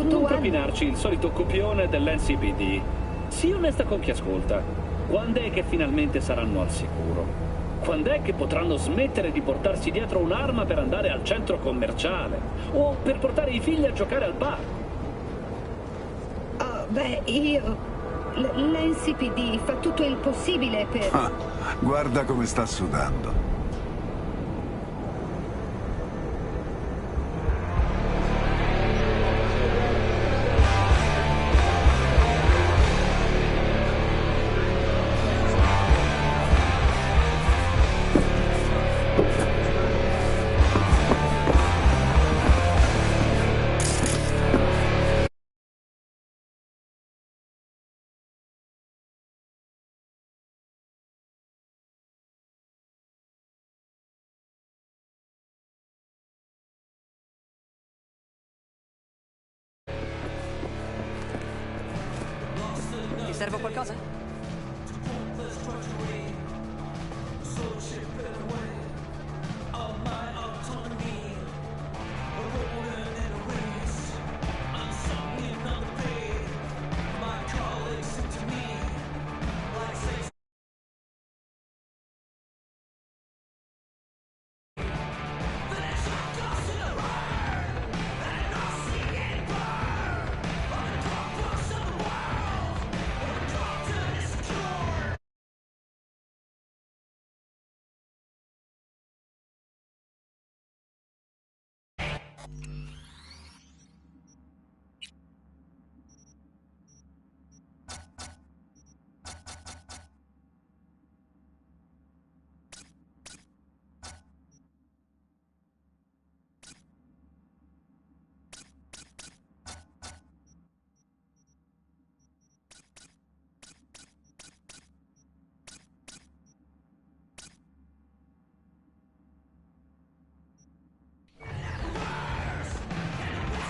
Non anno... propinarci il solito copione dell'NCPD. Sii onesta con chi ascolta. Quando è che finalmente saranno al sicuro? Quando è che potranno smettere di portarsi dietro un'arma per andare al centro commerciale? O per portare i figli a giocare al bar? Oh, beh, io... L'NCPD fa tutto il possibile per... Ah, guarda come sta sudando. Ti serve qualcosa?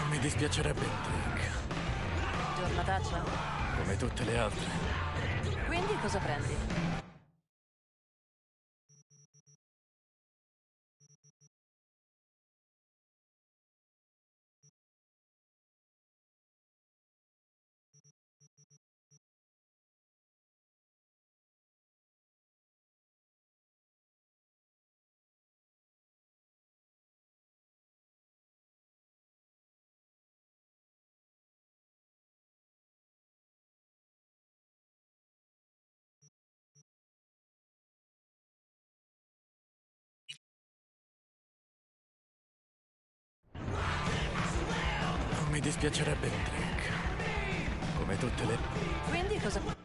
Mi dispiacerebbe, Drake. Giornataccia? Come tutte le altre. Quindi cosa prendi? Non mi dispiacerebbe, Drake. Come tutte le... Quindi cosa...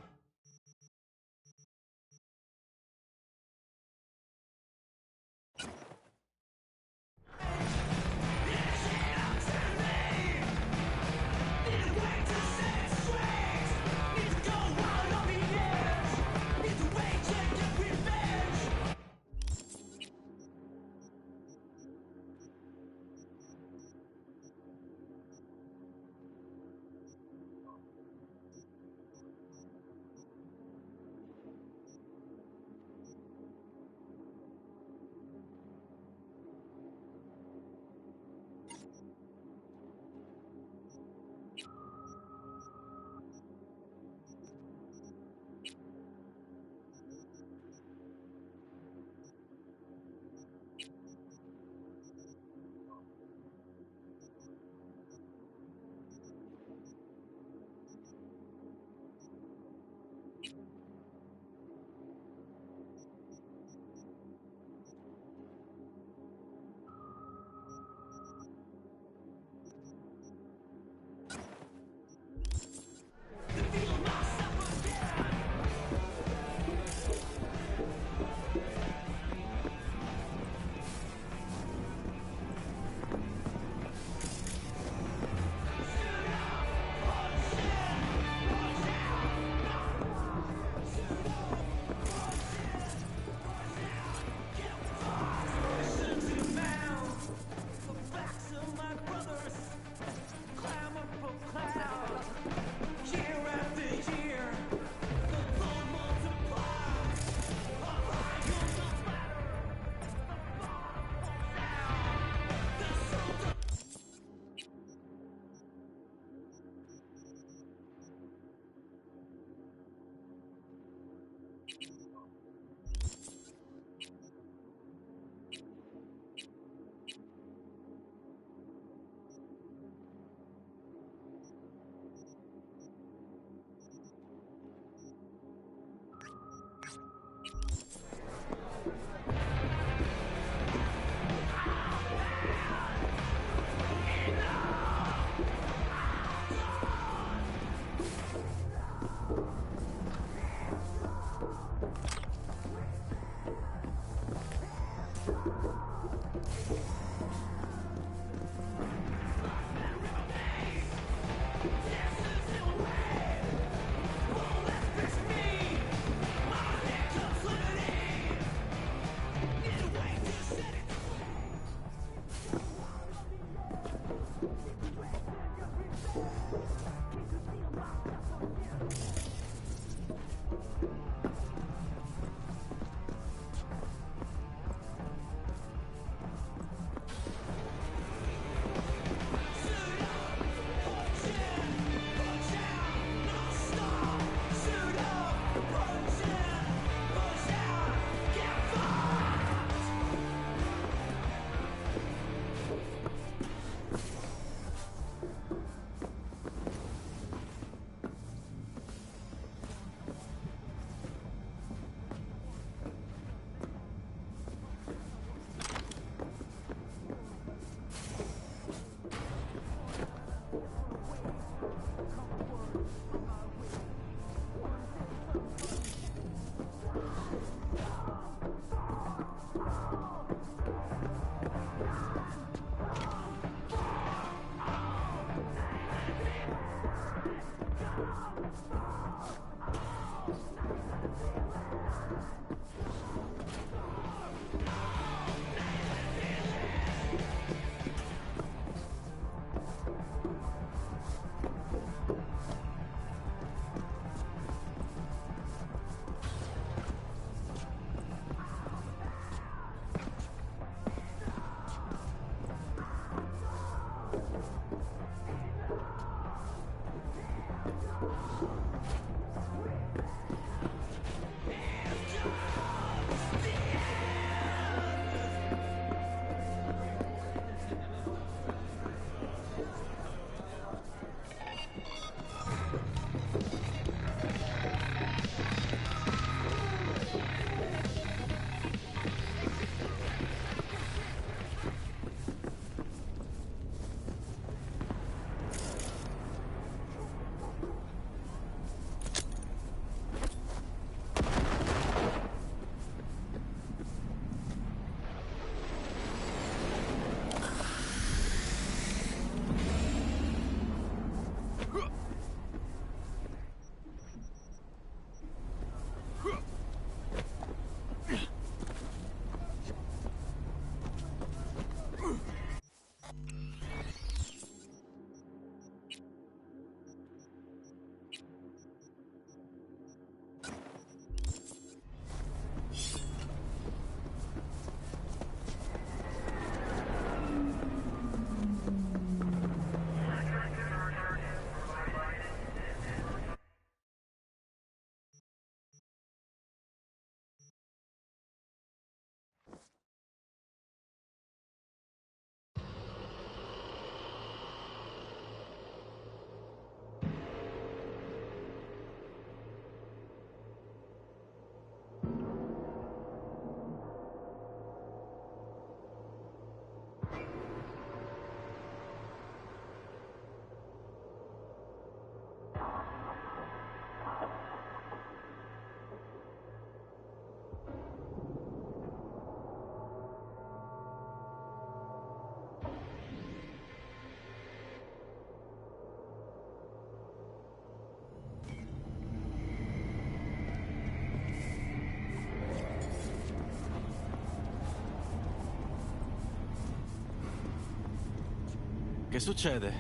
Che succede?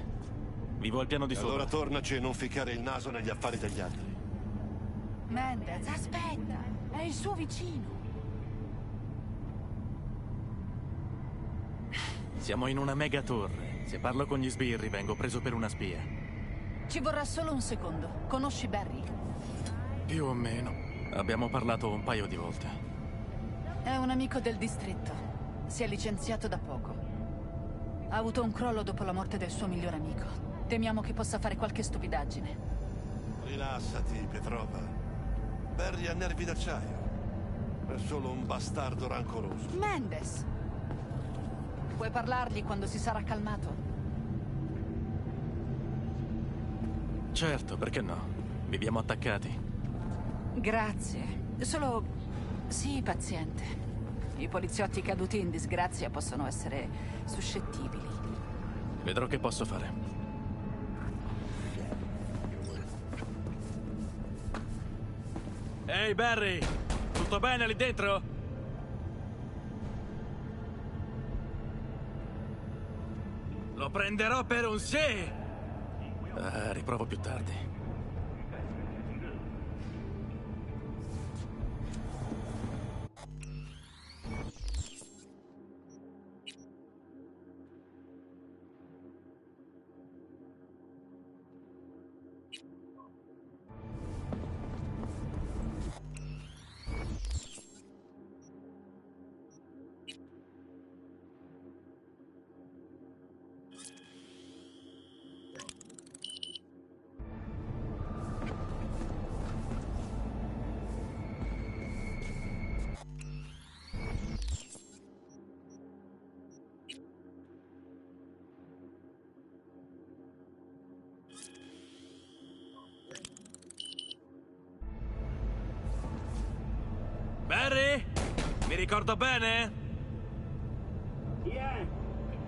Vivo al piano di sopra. Allora tornaci e non ficcare il naso negli affari degli altri. Mendez, aspetta! È il suo vicino! Siamo in una mega torre. Se parlo con gli sbirri vengo preso per una spia. Ci vorrà solo un secondo. Conosci Barry? Più o meno. Abbiamo parlato un paio di volte. È un amico del distretto. Si è licenziato da poco. Ha avuto un crollo dopo la morte del suo miglior amico. Temiamo che possa fare qualche stupidaggine. Rilassati, Petrova. Barry ha nervi d'acciaio. È solo un bastardo rancoroso. Mendez! Puoi parlargli quando si sarà calmato? Certo, perché no? Viviamo attaccati. Grazie. Solo sii paziente. I poliziotti caduti in disgrazia possono essere suscettibili. Vedrò che posso fare. Ehi, Barry! Tutto bene lì dentro? Lo prenderò per un sì! Riprovo più tardi. Barry? Mi ricordo bene?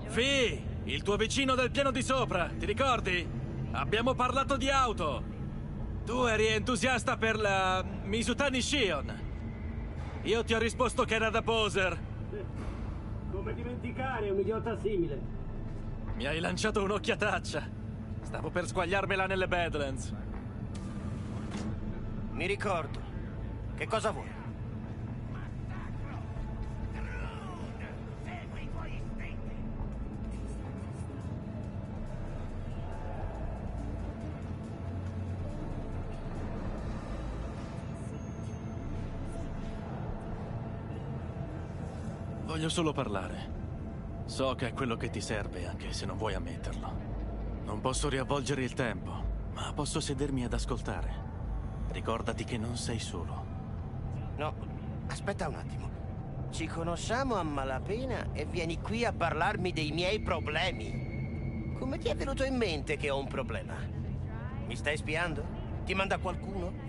Fi, il tuo vicino del piano di sopra, ti ricordi? Abbiamo parlato di auto. Tu eri entusiasta per la Mizutani Shion. Io ti ho risposto che era da poser. Come dimenticare un idiota simile? Mi hai lanciato un'occhiataccia. Stavo per squagliarmela nelle Badlands. Mi ricordo. Che cosa vuoi? Voglio solo parlare. So che è quello che ti serve, anche se non vuoi ammetterlo. Non posso riavvolgere il tempo, ma posso sedermi ad ascoltare. Ricordati che non sei solo. No, aspetta un attimo. Ci conosciamo a malapena e vieni qui a parlarmi dei miei problemi. Come ti è venuto in mente che ho un problema? Mi stai spiando? Ti manda qualcuno?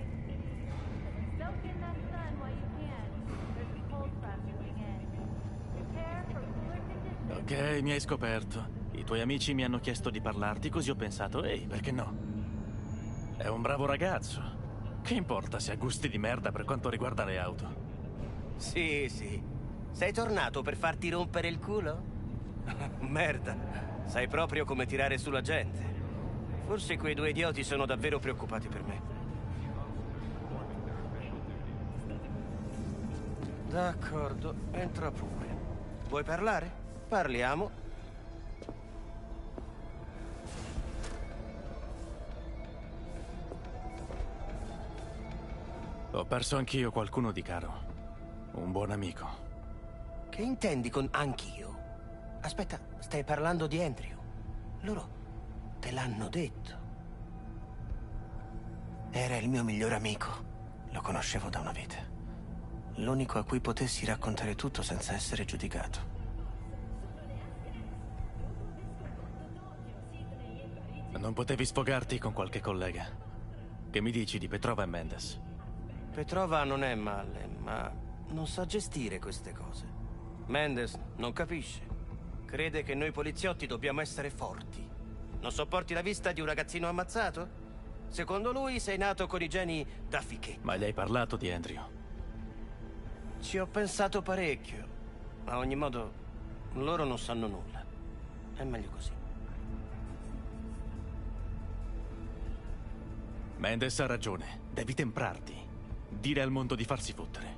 Ok, mi hai scoperto. I tuoi amici mi hanno chiesto di parlarti, così ho pensato, ehi, perché no? È un bravo ragazzo. Che importa se ha gusti di merda per quanto riguarda le auto? Sì, sì. Sei tornato per farti rompere il culo? Merda. Sai proprio come tirare sulla gente. Forse quei due idioti sono davvero preoccupati per me. D'accordo, entra pure. Vuoi parlare? Parliamo. Ho perso anch'io qualcuno di caro. Un buon amico. Che intendi con anch'io? Aspetta, stai parlando di Andrew. Loro te l'hanno detto. Era il mio miglior amico. Lo conoscevo da una vita. L'unico a cui potessi raccontare tutto senza essere giudicato. Non potevi sfogarti con qualche collega? Che mi dici di Petrova e Mendez? Petrova non è male, ma non sa gestire queste cose. Mendez non capisce. Crede che noi poliziotti dobbiamo essere forti. Non sopporti la vista di un ragazzino ammazzato? Secondo lui sei nato con i geni da fiché. Ma gli hai parlato di Andrew? Ci ho pensato parecchio. A ogni modo, loro non sanno nulla. È meglio così. Mendes ha ragione. Devi temprarti. Dire al mondo di farsi fottere.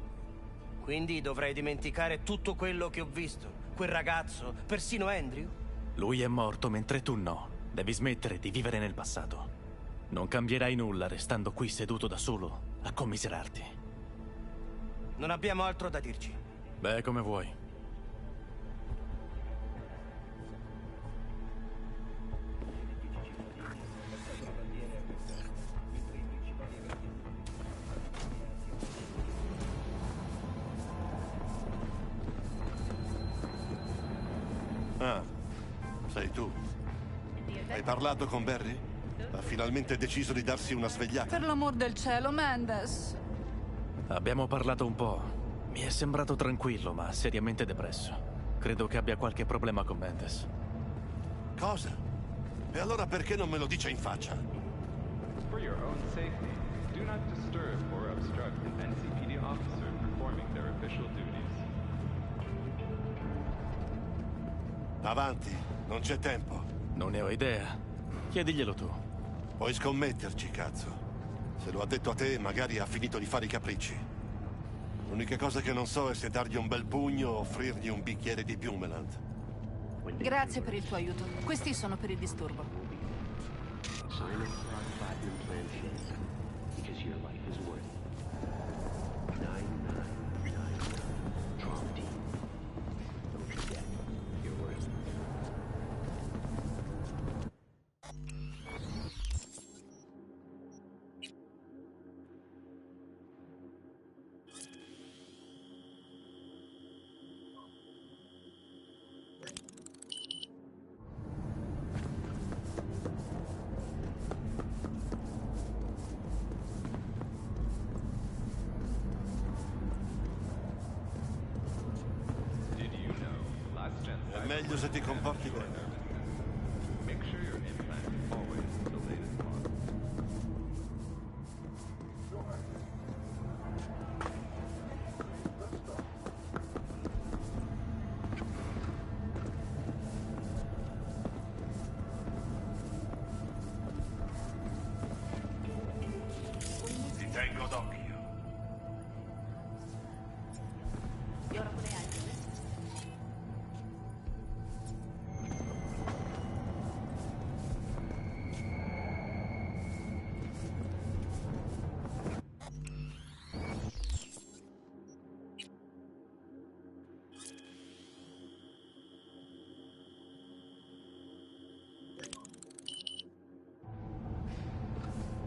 Quindi dovrei dimenticare tutto quello che ho visto? Quel ragazzo, persino Andrew? Lui è morto mentre tu no. Devi smettere di vivere nel passato. Non cambierai nulla restando qui seduto da solo a commiserarti. Non abbiamo altro da dirci. Beh, come vuoi. Ah, sei tu. Hai parlato con Barry? Ha finalmente deciso di darsi una svegliata. Per l'amor del cielo, Mendes. Abbiamo parlato un po'. Mi è sembrato tranquillo, ma seriamente depresso. Credo che abbia qualche problema con Mendes. Cosa? E allora perché non me lo dice in faccia? For your own safety, do not disturb or obstruct an NCPD officer performing their official duties. Avanti, non c'è tempo. Non ne ho idea. Chiediglielo tu. Puoi scommetterci, cazzo. Se lo ha detto a te, magari ha finito di fare i capricci. L'unica cosa che non so è se dargli un bel pugno o offrirgli un bicchiere di Bumeland. Grazie per il tuo aiuto. Questi sono per il disturbo. Sign up for our platinum plan today, because your life is worth it. 9999 Trump Team. Don't forget, you're worth it. È meglio se ti comporti bene. Make sure your implant is always the latest model. Ti tengo d'occhio.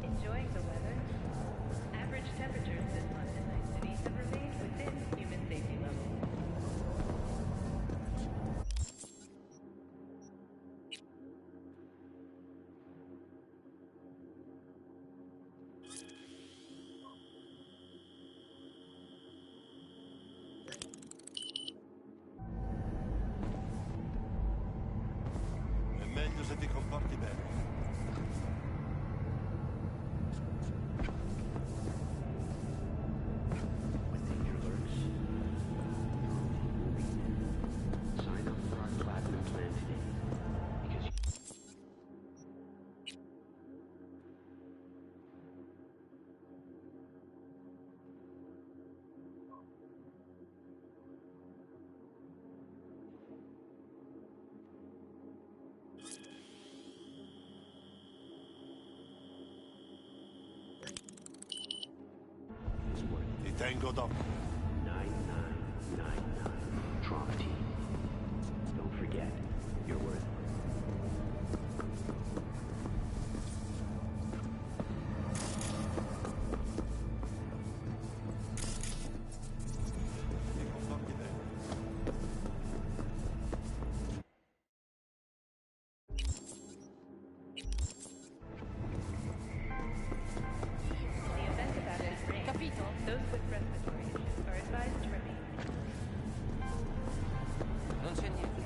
Enjoying the weather? Average temperatures this month in Night City have remained within human safety levels. È meglio se ti comporti bene. When danger lurks, sign up for our platinum plan today, because it's worth it. Ti tengo d'occhio. 9999 Trump Team. Don't forget, you're worth it. Ti comporti bene. The event about this rain, Capito? those with respiratory issues are advised to remain. Non c'è niente.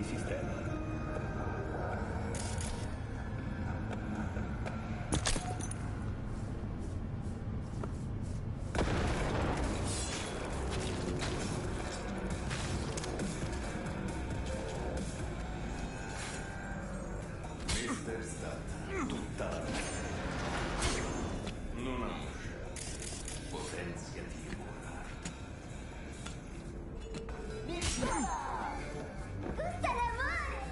sistema. Mister Stata, tutta non ha potenziati volare. Gusto l'amore!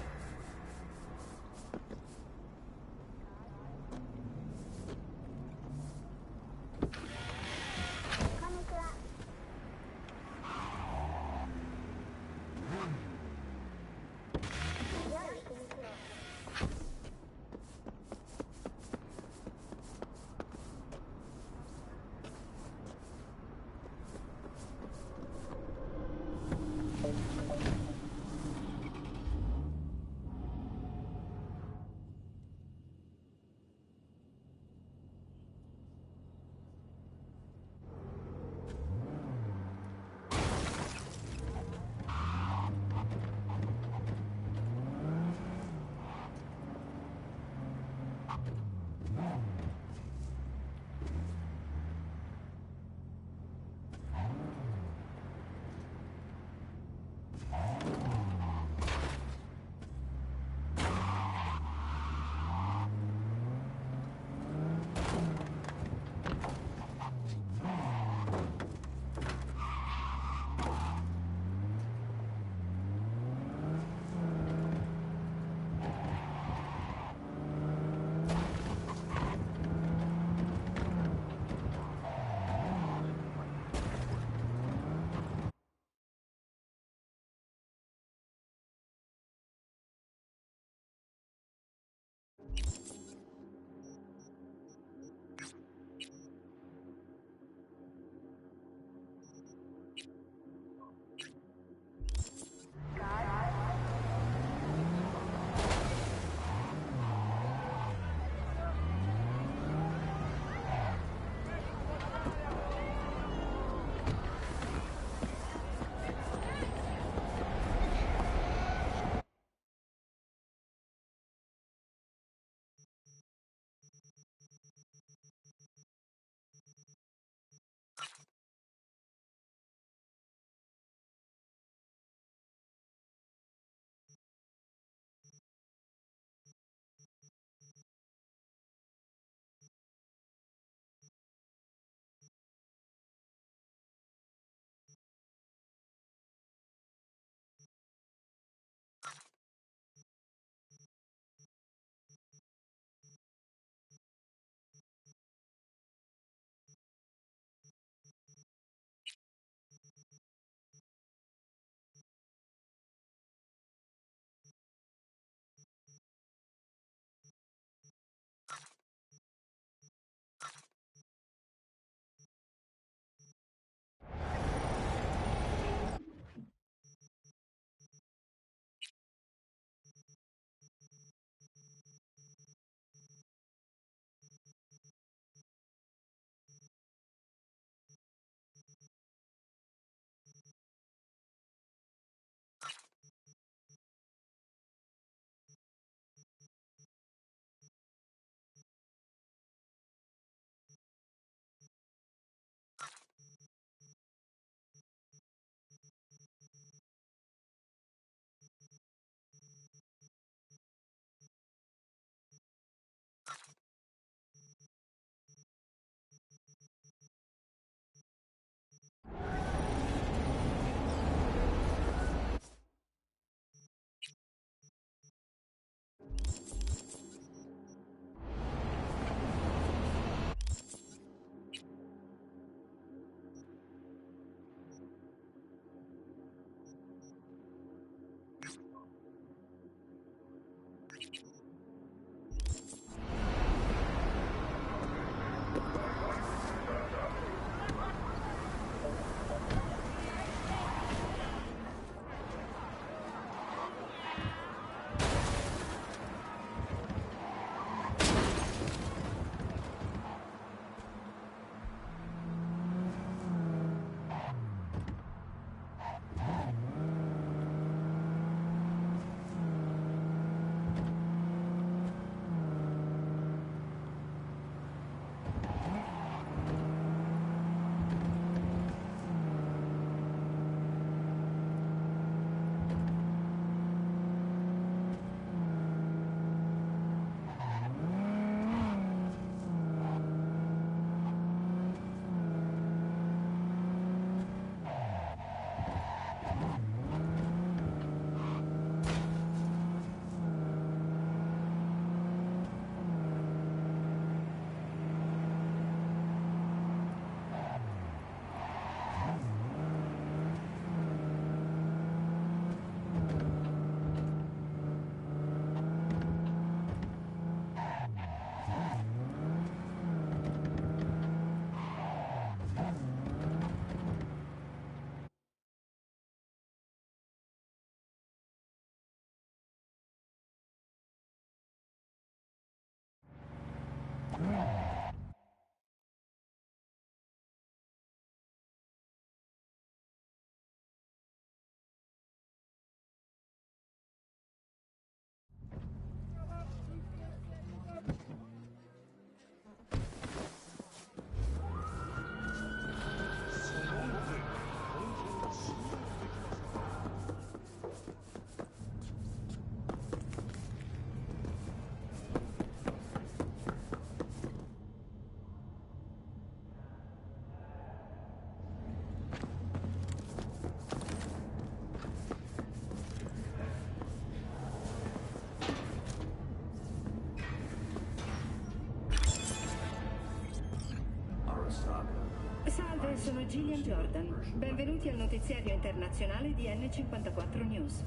Gillian Jordan. Benvenuti al notiziario internazionale di N54 News.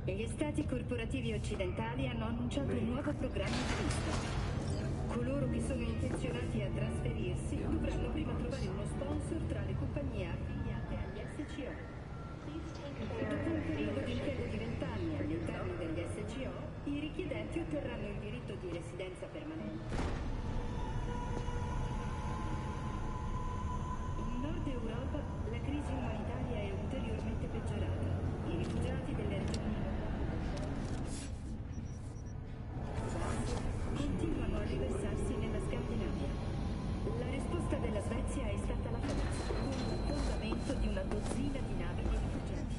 Gli stati corporativi occidentali hanno annunciato un nuovo programma di lista. Coloro che sono intenzionati a trasferirsi dovranno prima trovare uno sponsor tra le compagnie affiliate agli SCO. Dopo un periodo di impiego di 20 anni all'interno degli SCO, i richiedenti otterranno il diritto di residenza permanente. In Nord Europa la crisi umanitaria è ulteriormente peggiorata. I rifugiati delle regioni continuano a riversarsi nella Scandinavia. La risposta della Svezia è stata la forza, con l'affondamento di una dozzina di navi di rifugiati.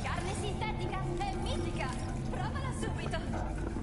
Carne sintetica è mitica! Provala subito!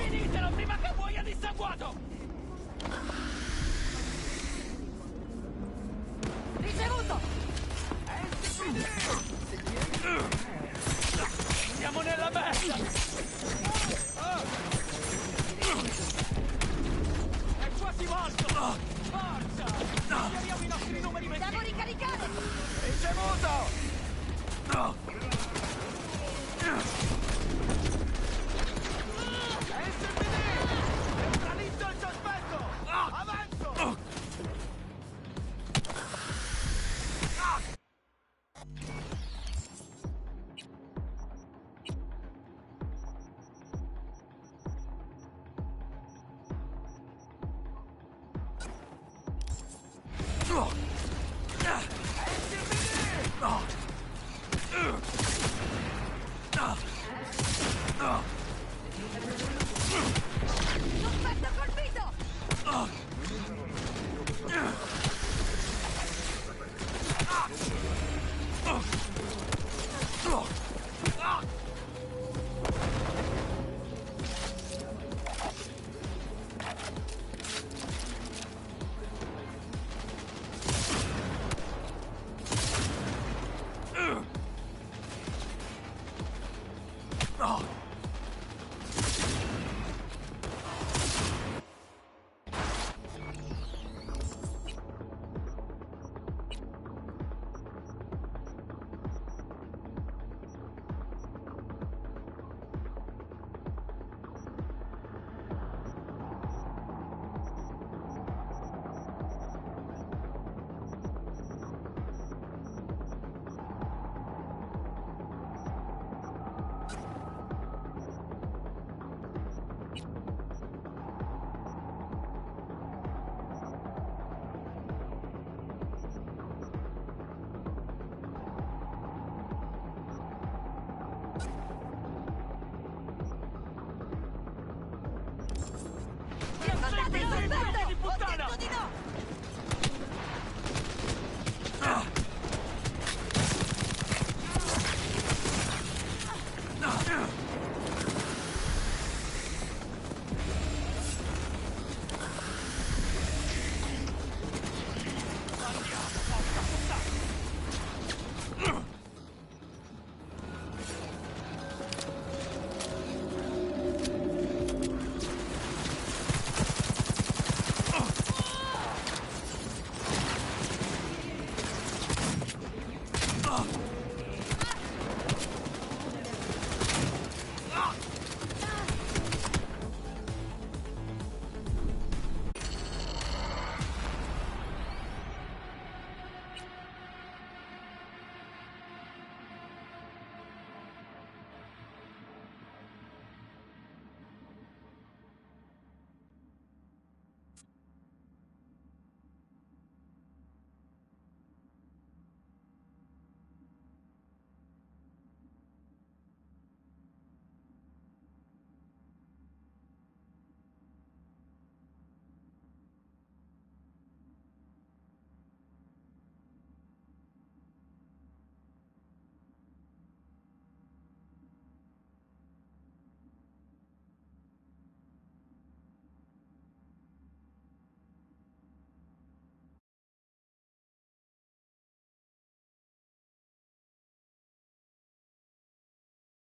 Finitelo prima che muoia dissanguato! Ricevuto! Siamo nella bella! È quasi morto! Forza! Miglioriamo i nostri numeri vecchi! Devo ricaricare! Ricevuto! SPD! Neutralizzo il sospetto! Avanzo! SPD!